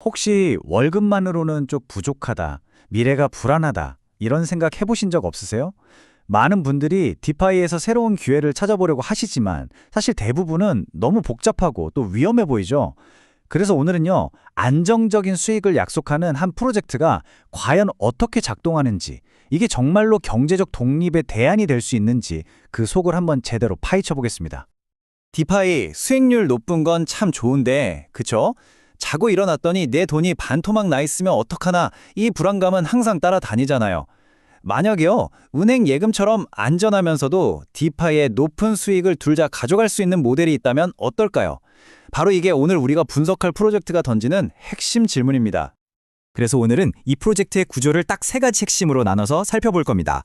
혹시 월급만으로는 좀 부족하다, 미래가 불안하다, 이런 생각 해보신 적 없으세요? 많은 분들이 디파이에서 새로운 기회를 찾아보려고 하시지만 사실 대부분은 너무 복잡하고 또 위험해 보이죠? 그래서 오늘은요, 안정적인 수익을 약속하는 한 프로젝트가 과연 어떻게 작동하는지, 이게 정말로 경제적 독립의 대안이 될 수 있는지 그 속을 한번 제대로 파헤쳐 보겠습니다. 디파이 수익률 높은 건 참 좋은데, 그쵸? 자고 일어났더니 내 돈이 반토막 나 있으면 어떡하나 이 불안감은 항상 따라다니잖아요. 만약에요, 은행 예금처럼 안전하면서도 디파이의 높은 수익을 둘 다 가져갈 수 있는 모델이 있다면 어떨까요? 바로 이게 오늘 우리가 분석할 프로젝트가 던지는 핵심 질문입니다. 그래서 오늘은 이 프로젝트의 구조를 딱 세 가지 핵심으로 나눠서 살펴볼 겁니다.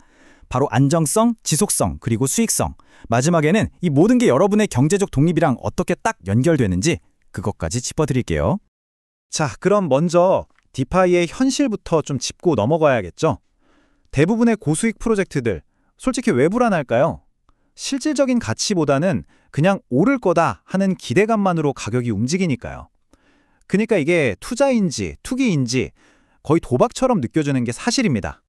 바로 안정성, 지속성, 그리고 수익성. 마지막에는 이 모든 게 여러분의 경제적 독립이랑 어떻게 딱 연결되는지 그것까지 짚어드릴게요. 자, 그럼 먼저 디파이의 현실부터 좀 짚고 넘어가야겠죠? 대부분의 고수익 프로젝트들, 솔직히 왜 불안할까요? 실질적인 가치보다는 그냥 오를 거다 하는 기대감만으로 가격이 움직이니까요. 그러니까 이게 투자인지 투기인지 거의 도박처럼 느껴지는 게 사실입니다.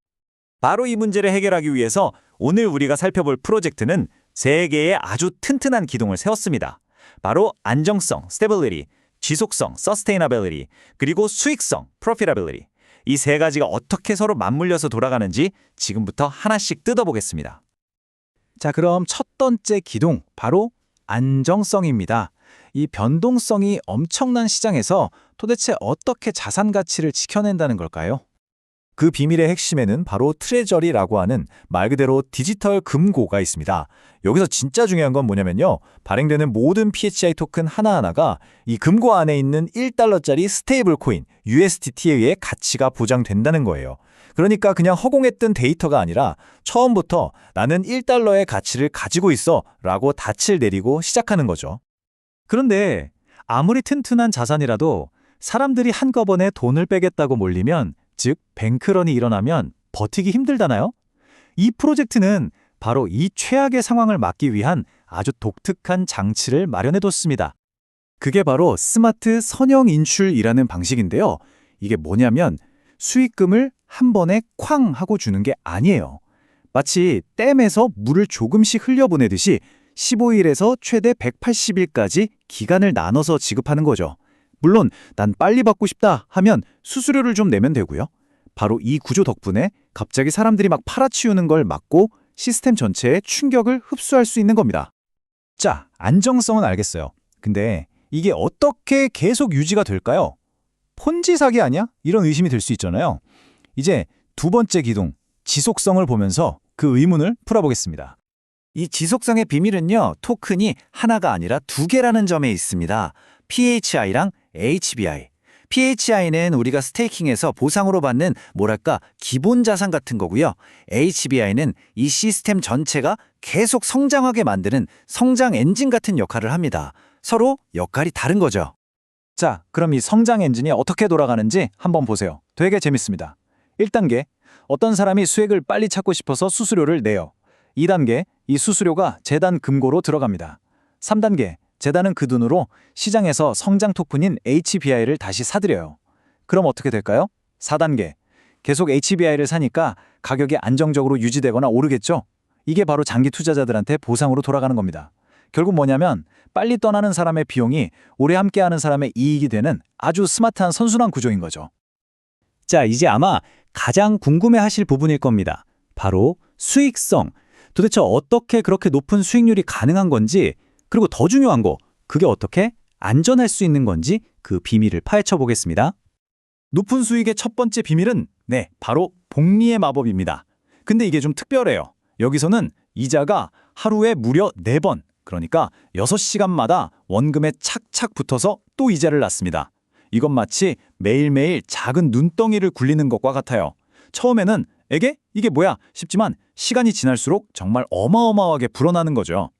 바로 이 문제를 해결하기 위해서 오늘 우리가 살펴볼 프로젝트는 세 개의 아주 튼튼한 기둥을 세웠습니다. 바로 안정성, stability, 지속성, sustainability, 그리고 수익성, profitability. 이 세 가지가 어떻게 서로 맞물려서 돌아가는지 지금부터 하나씩 뜯어보겠습니다. 자, 그럼 첫 번째 기둥, 바로 안정성입니다. 이 변동성이 엄청난 시장에서 도대체 어떻게 자산 가치를 지켜낸다는 걸까요? 그 비밀의 핵심에는 바로 트레저리라고 하는 말 그대로 디지털 금고가 있습니다. 여기서 진짜 중요한 건 뭐냐면요, 발행되는 모든 PHI 토큰 하나하나가 이 금고 안에 있는 1달러짜리 스테이블 코인 USDT에 의해 가치가 보장된다는 거예요. 그러니까 그냥 허공에 뜬 데이터가 아니라 처음부터 나는 1달러의 가치를 가지고 있어 라고 닻을 내리고 시작하는 거죠. 그런데 아무리 튼튼한 자산이라도 사람들이 한꺼번에 돈을 빼겠다고 몰리면, 즉 뱅크런이 일어나면 버티기 힘들다나요? 이 프로젝트는 바로 이 최악의 상황을 막기 위한 아주 독특한 장치를 마련해뒀습니다. 그게 바로 스마트 선형 인출이라는 방식인데요. 이게 뭐냐면 수익금을 한 번에 쾅 하고 주는 게 아니에요. 마치 댐에서 물을 조금씩 흘려보내듯이 15일에서 최대 180일까지 기간을 나눠서 지급하는 거죠. 물론 난 빨리 받고 싶다 하면 수수료를 좀 내면 되고요. 바로 이 구조 덕분에 갑자기 사람들이 막 팔아치우는 걸 막고 시스템 전체에 충격을 흡수할 수 있는 겁니다. 자, 안정성은 알겠어요. 근데 이게 어떻게 계속 유지가 될까요? 폰지 사기 아니야? 이런 의심이 들 수 있잖아요. 이제 두 번째 기둥, 지속성을 보면서 그 의문을 풀어보겠습니다. 이 지속성의 비밀은요, 토큰이 하나가 아니라 두 개라는 점에 있습니다. PHI랑 HBI. PHI는 우리가 스테이킹에서 보상으로 받는 뭐랄까 기본 자산 같은 거고요. HBI는 이 시스템 전체가 계속 성장하게 만드는 성장 엔진 같은 역할을 합니다. 서로 역할이 다른 거죠. 자, 그럼 이 성장 엔진이 어떻게 돌아가는지 한번 보세요. 되게 재밌습니다. 1단계, 어떤 사람이 수익을 빨리 찾고 싶어서 수수료를 내요. 2단계, 이 수수료가 재단 금고로 들어갑니다. 3단계, 재단은 그 돈으로 시장에서 성장 토큰인 HBI를 다시 사들여요. 그럼 어떻게 될까요? 4단계, 계속 HBI를 사니까 가격이 안정적으로 유지되거나 오르겠죠? 이게 바로 장기 투자자들한테 보상으로 돌아가는 겁니다. 결국 뭐냐면 빨리 떠나는 사람의 비용이 오래 함께하는 사람의 이익이 되는 아주 스마트한 선순환 구조인 거죠. 자, 이제 아마 가장 궁금해하실 부분일 겁니다. 바로 수익성. 도대체 어떻게 그렇게 높은 수익률이 가능한 건지, 그리고 더 중요한 거, 그게 어떻게 안전할 수 있는 건지 그 비밀을 파헤쳐 보겠습니다. 높은 수익의 첫 번째 비밀은 바로 복리의 마법입니다. 근데 이게 좀 특별해요. 여기서는 이자가 하루에 무려 4번, 그러니까 6시간마다 원금에 착착 붙어서 또 이자를 낳습니다. 이건 마치 매일매일 작은 눈덩이를 굴리는 것과 같아요. 처음에는 이게 뭐야 싶지만 시간이 지날수록 정말 어마어마하게 불어나는 거죠.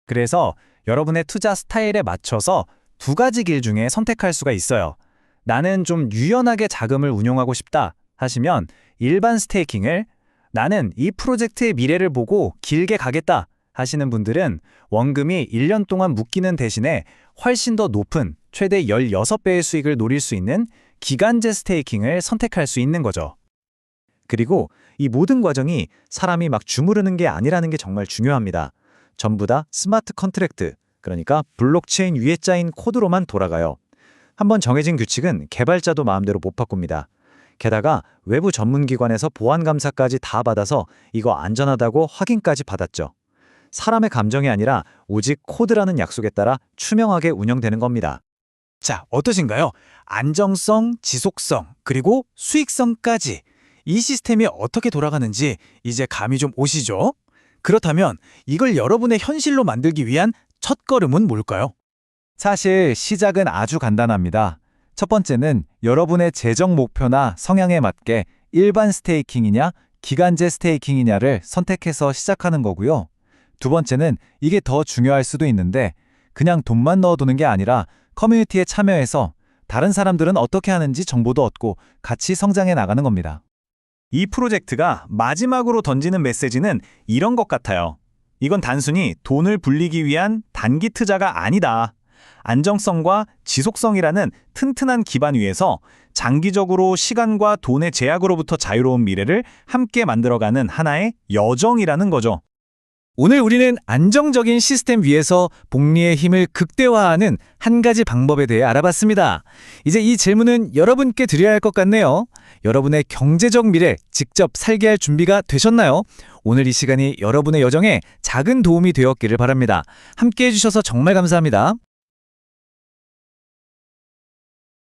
그래서 여러분의 투자 스타일에 맞춰서 두 가지 길 중에 선택할 수가 있어요. 나는 좀 유연하게 자금을 운용하고 싶다 하시면 일반 스테이킹을, 나는 이 프로젝트의 미래를 보고 길게 가겠다 하시는 분들은 원금이 1년 동안 묶이는 대신에 훨씬 더 높은 최대 16배의 수익을 노릴 수 있는 기간제 스테이킹을 선택할 수 있는 거죠. 그리고 이 모든 과정이 사람이 막 주무르는 게 아니라는 게 정말 중요합니다. 전부 다 스마트 컨트랙트, 그러니까 블록체인 위에 짜인 코드로만 돌아가요. 한번 정해진 규칙은 개발자도 마음대로 못 바꿉니다. 게다가 외부 전문기관에서 보안 감사까지 다 받아서 이거 안전하다고 확인까지 받았죠. 사람의 감정이 아니라 오직 코드라는 약속에 따라 투명하게 운영되는 겁니다. 자, 어떠신가요? 안정성, 지속성, 그리고 수익성까지 이 시스템이 어떻게 돌아가는지 이제 감이 좀 오시죠? 그렇다면 이걸 여러분의 현실로 만들기 위한 첫걸음은 뭘까요? 사실 시작은 아주 간단합니다. 첫 번째는 여러분의 재정 목표나 성향에 맞게 일반 스테이킹이냐 기간제 스테이킹이냐를 선택해서 시작하는 거고요. 두 번째는 이게 더 중요할 수도 있는데 그냥 돈만 넣어두는 게 아니라 커뮤니티에 참여해서 다른 사람들은 어떻게 하는지 정보도 얻고 같이 성장해 나가는 겁니다. 이 프로젝트가 마지막으로 던지는 메시지는 이런 것 같아요. 이건 단순히 돈을 불리기 위한 단기 투자가 아니다. 안정성과 지속성이라는 튼튼한 기반 위에서 장기적으로 시간과 돈의 제약으로부터 자유로운 미래를 함께 만들어가는 하나의 여정이라는 거죠. 오늘 우리는 안정적인 시스템 위에서 복리의 힘을 극대화하는 한 가지 방법에 대해 알아봤습니다. 이제 이 질문은 여러분께 드려야 할 것 같네요. 여러분의 경제적 미래 직접 살게 할 준비가 되셨나요? 오늘 이 시간이 여러분의 여정에 작은 도움이 되었기를 바랍니다. 함께 해주셔서 정말 감사합니다.